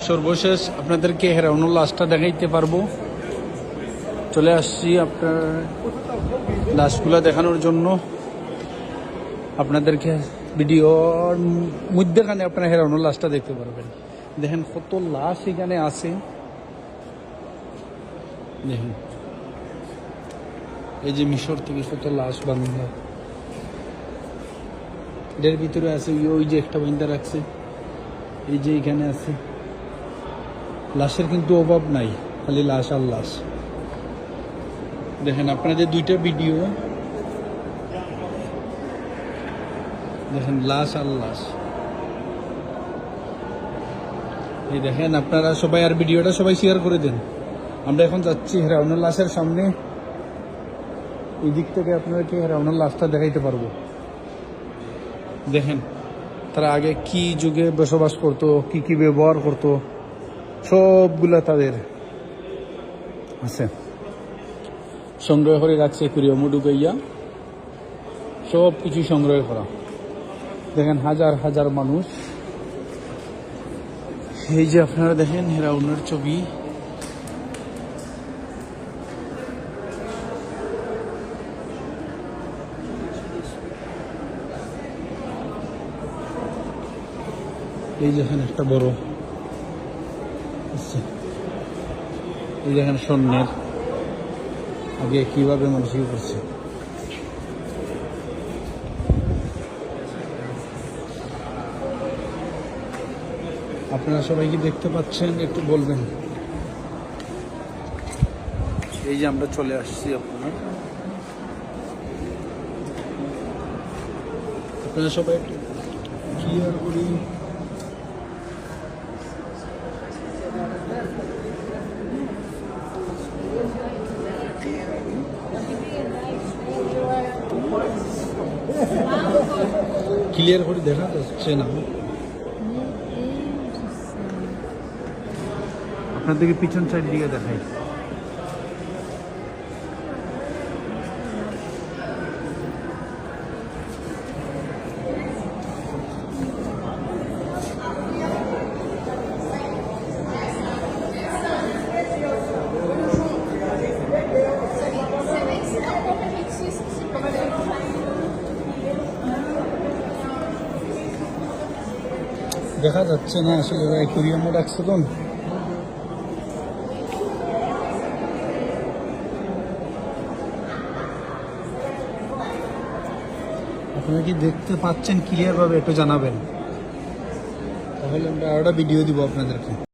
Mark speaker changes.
Speaker 1: সর্বশেষ আপনাদেরকে হেরাউনের লাশটা দেখাইতে পারবো। চলে আসছি আপনার লাশগুলো দেখানোর জন্য। আপনাদেরকে ভিডিওর মধ্যেখানে আপনারা হেরাউনের লাশটা দেখতে পারবেন। দেখেন কত লাশ এখানে আছে। দেখেন এই যে মিশর থেকে কত লাশ বান্ধা, এর ভিতরে আছে ওই যে একটা বান্ধা রাখছে, এই যে এখানে আছে। লাশের কিন্তু অভাব নাই, খালি লাশ আর লাশ। দেখেন আপনাদের দুইটা ভিডিও দেখেন, লাশ আর লাশ। এই দেখেন আপনারা সবাই, আর ভিডিওটা সবাই শেয়ার করে দেন। আমরা এখন যাচ্ছি হেরাউনের লাশের সামনে। এই দিক থেকে আপনাদেরকে হেরাউনের লাশটা দেখাইতে পারবো। দেখেন তারা আগে কি যুগে বসবাস করতো, কি কি ব্যবহার করতো, সবগুলা তাদের আছে, সংগ্রহ করে রাখছে। কুড়িয়ামু ঢুকাইয়া সব কিছু সংগ্রহ করা। দেখেন হাজার হাজার মানুষ। এই যে আপনারা দেখেন হেরাউনের ছবি। এই দেখেন একটা বড়, এই দেখেন স্বর্ণের আগে কিভাবে মানুষ করছে। আপনারা সবাই কি দেখতে পাচ্ছেন একটু বলবেন। এই যে আমরা চলে আসছি, আপনারা সবাই একটু ক্লিয়ার করি। ক্লিয়ার করে দেখা যাচ্ছে না, আপনাদেরকে পিছন সাইড দিকে দেখাই। দেখা যাচ্ছে না আসলে, অ্যাকুয়ারিয়ামে রাখছে তো। আপনারা কি দেখতে পাচ্ছেন ক্লিয়ার ভাবে একটু জানাবেন, তাহলে আমরা আরো ভিডিও দিব আপনাদেরকে।